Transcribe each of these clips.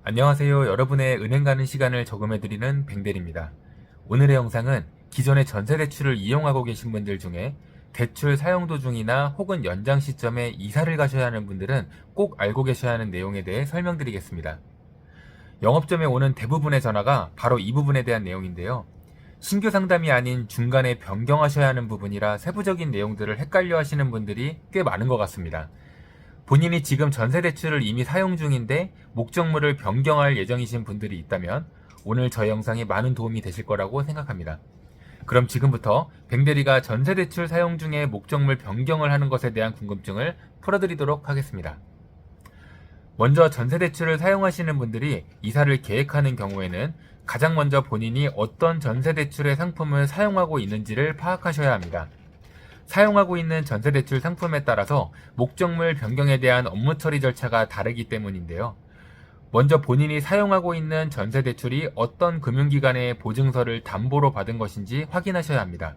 안녕하세요. 여러분의 은행 가는 시간을 저금해드리는 뱅델입니다. 오늘의 영상은 기존의 전세대출을 이용하고 계신 분들 중에 대출 사용 도중이나 혹은 연장 시점에 이사를 가셔야 하는 분들은 꼭 알고 계셔야 하는 내용에 대해 설명드리겠습니다. 영업점에 오는 대부분의 전화가 바로 이 부분에 대한 내용인데요. 신규 상담이 아닌 중간에 변경하셔야 하는 부분이라 세부적인 내용들을 헷갈려 하시는 분들이 꽤 많은 것 같습니다. 본인이 지금 전세대출을 이미 사용 중인데 목적물을 변경할 예정이신 분들이 있다면 오늘 저의 영상이 많은 도움이 되실 거라고 생각합니다. 그럼 지금부터 뱅대리가 전세대출 사용 중에 목적물 변경을 하는 것에 대한 궁금증을 풀어드리도록 하겠습니다. 먼저 전세대출을 사용하시는 분들이 이사를 계획하는 경우에는 가장 먼저 본인이 어떤 전세대출의 상품을 사용하고 있는지를 파악하셔야 합니다. 사용하고 있는 전세대출 상품에 따라서 목적물 변경에 대한 업무 처리 절차가 다르기 때문인데요. 먼저 본인이 사용하고 있는 전세대출이 어떤 금융기관의 보증서를 담보로 받은 것인지 확인하셔야 합니다.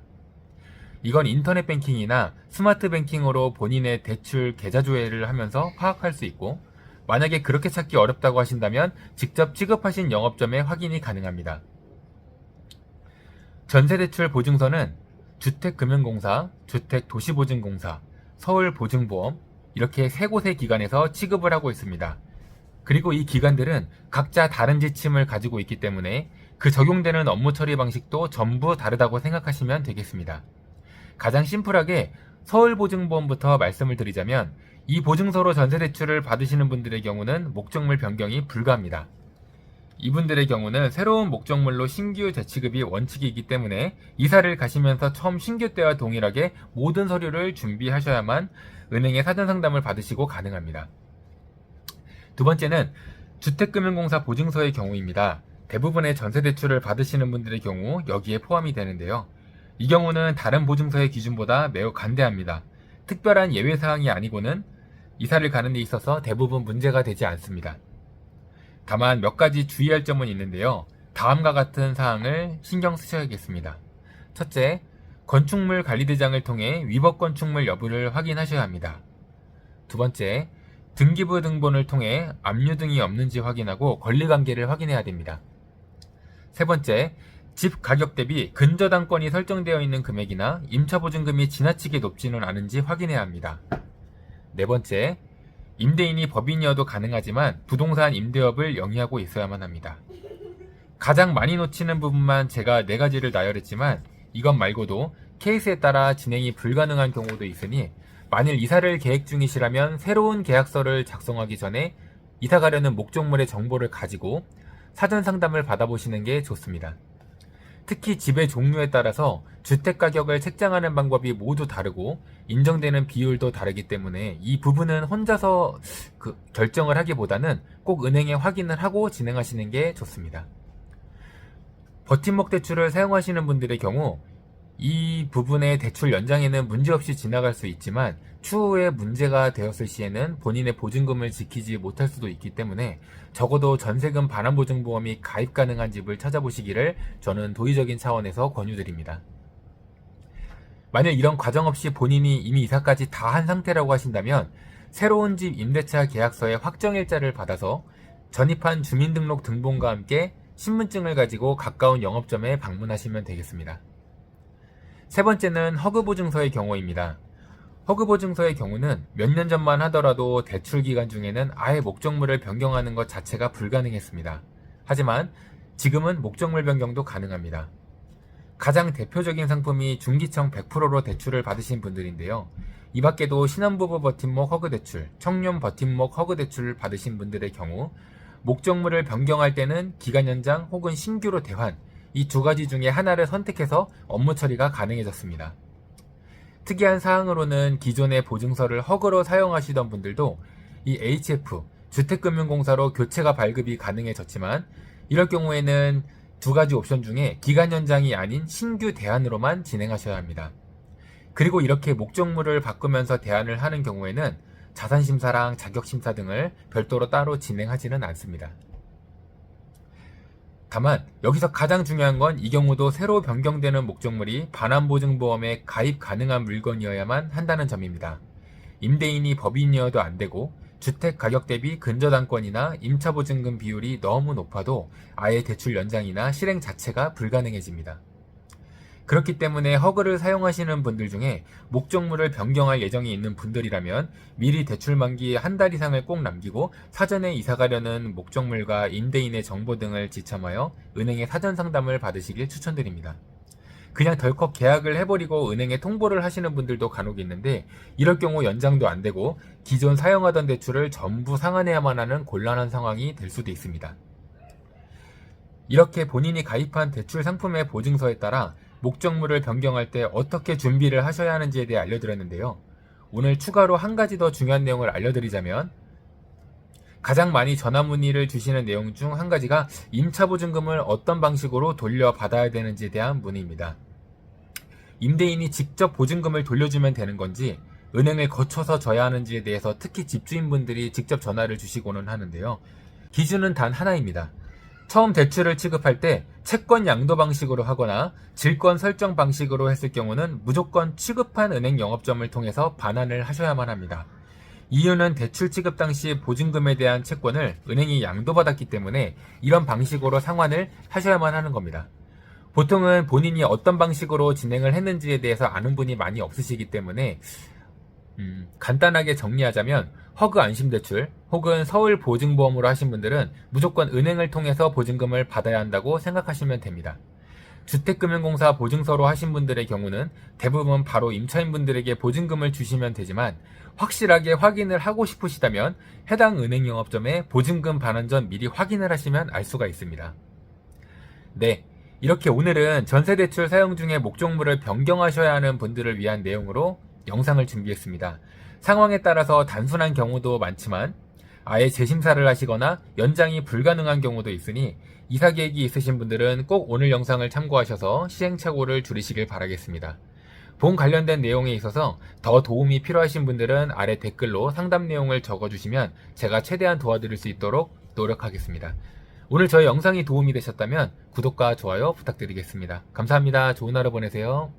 이건 인터넷 뱅킹이나 스마트 뱅킹으로 본인의 대출 계좌 조회를 하면서 파악할 수 있고, 만약에 그렇게 찾기 어렵다고 하신다면 직접 취급하신 영업점에 확인이 가능합니다. 전세대출 보증서는 주택금융공사, 주택도시보증공사, 서울보증보험 이렇게 세 곳의 기관에서 취급을 하고 있습니다. 그리고 이 기관들은 각자 다른 지침을 가지고 있기 때문에 그 적용되는 업무 처리 방식도 전부 다르다고 생각하시면 되겠습니다. 가장 심플하게 서울보증보험부터 말씀을 드리자면 이 보증서로 전세대출을 받으시는 분들의 경우는 목적물 변경이 불가합니다. 이분들의 경우는 새로운 목적물로 신규 재취급이 원칙이기 때문에 이사를 가시면서 처음 신규 때와 동일하게 모든 서류를 준비하셔야만 은행의 사전 상담을 받으시고 가능합니다. 두 번째는 주택금융공사 보증서의 경우입니다. 대부분의 전세대출을 받으시는 분들의 경우 여기에 포함이 되는데요. 이 경우는 다른 보증서의 기준보다 매우 간대합니다. 특별한 예외사항이 아니고는 이사를 가는 데 있어서 대부분 문제가 되지 않습니다. 다만 몇 가지 주의할 점은 있는데요. 다음과 같은 사항을 신경 쓰셔야겠습니다. 첫째, 건축물 관리대장을 통해 위법 건축물 여부를 확인하셔야 합니다. 두 번째, 등기부 등본을 통해 압류 등이 없는지 확인하고 권리관계를 확인해야 됩니다. 세 번째, 집 가격 대비 근저당권이 설정되어 있는 금액이나 임차보증금이 지나치게 높지는 않은지 확인해야 합니다. 네 번째, 임대인이 법인이어도 가능하지만 부동산 임대업을 영위하고 있어야만 합니다. 가장 많이 놓치는 부분만 제가 4가지를 나열했지만 이것 말고도 케이스에 따라 진행이 불가능한 경우도 있으니 만일 이사를 계획 중이시라면 새로운 계약서를 작성하기 전에 이사 가려는 목적물의 정보를 가지고 사전 상담을 받아보시는 게 좋습니다. 특히 집의 종류에 따라서 주택가격을 책정하는 방법이 모두 다르고 인정되는 비율도 다르기 때문에 이 부분은 혼자서 결정을 하기보다는 꼭 은행에 확인을 하고 진행하시는 게 좋습니다. 버팀목 대출을 사용하시는 분들의 경우 이 부분의 대출 연장에는 문제없이 지나갈 수 있지만 추후에 문제가 되었을 시에는 본인의 보증금을 지키지 못할 수도 있기 때문에 적어도 전세금 반환보증보험이 가입 가능한 집을 찾아보시기를 저는 도의적인 차원에서 권유드립니다. 만일 이런 과정 없이 본인이 이미 이사까지 다 한 상태라고 하신다면 새로운 집 임대차 계약서의 확정일자를 받아서 전입한 주민등록 등본과 함께 신분증을 가지고 가까운 영업점에 방문하시면 되겠습니다. 세 번째는 허그보증서의 경우입니다. 허그보증서의 경우는 몇 년 전만 하더라도 대출 기간 중에는 아예 목적물을 변경하는 것 자체가 불가능했습니다. 하지만 지금은 목적물 변경도 가능합니다. 가장 대표적인 상품이 중기청 100%로 대출을 받으신 분들인데요. 이 밖에도 신혼부부 버팀목 허그대출, 청년 버팀목 허그대출을 받으신 분들의 경우 목적물을 변경할 때는 기간 연장 혹은 신규로 대환, 이 2가지 중에 하나를 선택해서 업무 처리가 가능해졌습니다. 특이한 사항으로는 기존의 보증서를 허그로 사용하시던 분들도 이 HF, 주택금융공사로 교체가 발급이 가능해졌지만 이럴 경우에는 2가지 옵션 중에 기간 연장이 아닌 신규 대안으로만 진행하셔야 합니다. 그리고 이렇게 목적물을 바꾸면서 대안을 하는 경우에는 자산심사랑 자격심사 등을 별도로 따로 진행하지는 않습니다. 다만 여기서 가장 중요한 건 이 경우도 새로 변경되는 목적물이 반환보증보험에 가입 가능한 물건이어야만 한다는 점입니다. 임대인이 법인이어도 안되고 주택 가격 대비 근저당권이나 임차보증금 비율이 너무 높아도 아예 대출 연장이나 실행 자체가 불가능해집니다. 그렇기 때문에 허그를 사용하시는 분들 중에 목적물을 변경할 예정이 있는 분들이라면 미리 대출 만기 한 달 이상을 꼭 남기고 사전에 이사가려는 목적물과 임대인의 정보 등을 지참하여 은행의 사전 상담을 받으시길 추천드립니다. 그냥 덜컥 계약을 해버리고 은행에 통보를 하시는 분들도 간혹 있는데 이럴 경우 연장도 안 되고 기존 사용하던 대출을 전부 상환해야만 하는 곤란한 상황이 될 수도 있습니다. 이렇게 본인이 가입한 대출 상품의 보증서에 따라 목적물을 변경할 때 어떻게 준비를 하셔야 하는지에 대해 알려드렸는데요. 오늘 추가로 한 가지 더 중요한 내용을 알려드리자면 가장 많이 전화 문의를 주시는 내용 중 한 가지가 임차보증금을 어떤 방식으로 돌려받아야 되는지에 대한 문의입니다. 임대인이 직접 보증금을 돌려주면 되는 건지 은행을 거쳐서 져야 하는지에 대해서 특히 집주인분들이 직접 전화를 주시고는 하는데요. 기준은 단 하나입니다. 처음 대출을 취급할 때 채권 양도 방식으로 하거나 질권 설정 방식으로 했을 경우는 무조건 취급한 은행 영업점을 통해서 반환을 하셔야만 합니다. 이유는 대출 취급 당시 보증금에 대한 채권을 은행이 양도받았기 때문에 이런 방식으로 상환을 하셔야만 하는 겁니다. 보통은 본인이 어떤 방식으로 진행을 했는지에 대해서 아는 분이 많이 없으시기 때문에 간단하게 정리하자면 허그 안심대출 혹은 서울보증보험으로 하신 분들은 무조건 은행을 통해서 보증금을 받아야 한다고 생각하시면 됩니다. 주택금융공사 보증서로 하신 분들의 경우는 대부분 바로 임차인분들에게 보증금을 주시면 되지만 확실하게 확인을 하고 싶으시다면 해당 은행 영업점에 보증금 반환 전 미리 확인을 하시면 알 수가 있습니다. 네, 이렇게 오늘은 전세대출 사용 중에 목적물을 변경하셔야 하는 분들을 위한 내용으로 영상을 준비했습니다. 상황에 따라서 단순한 경우도 많지만 아예 재심사를 하시거나 연장이 불가능한 경우도 있으니 이사 계획이 있으신 분들은 꼭 오늘 영상을 참고하셔서 시행착오를 줄이시길 바라겠습니다. 본 관련된 내용에 있어서 더 도움이 필요하신 분들은 아래 댓글로 상담 내용을 적어주시면 제가 최대한 도와드릴 수 있도록 노력하겠습니다. 오늘 저의 영상이 도움이 되셨다면 구독과 좋아요 부탁드리겠습니다. 감사합니다. 좋은 하루 보내세요.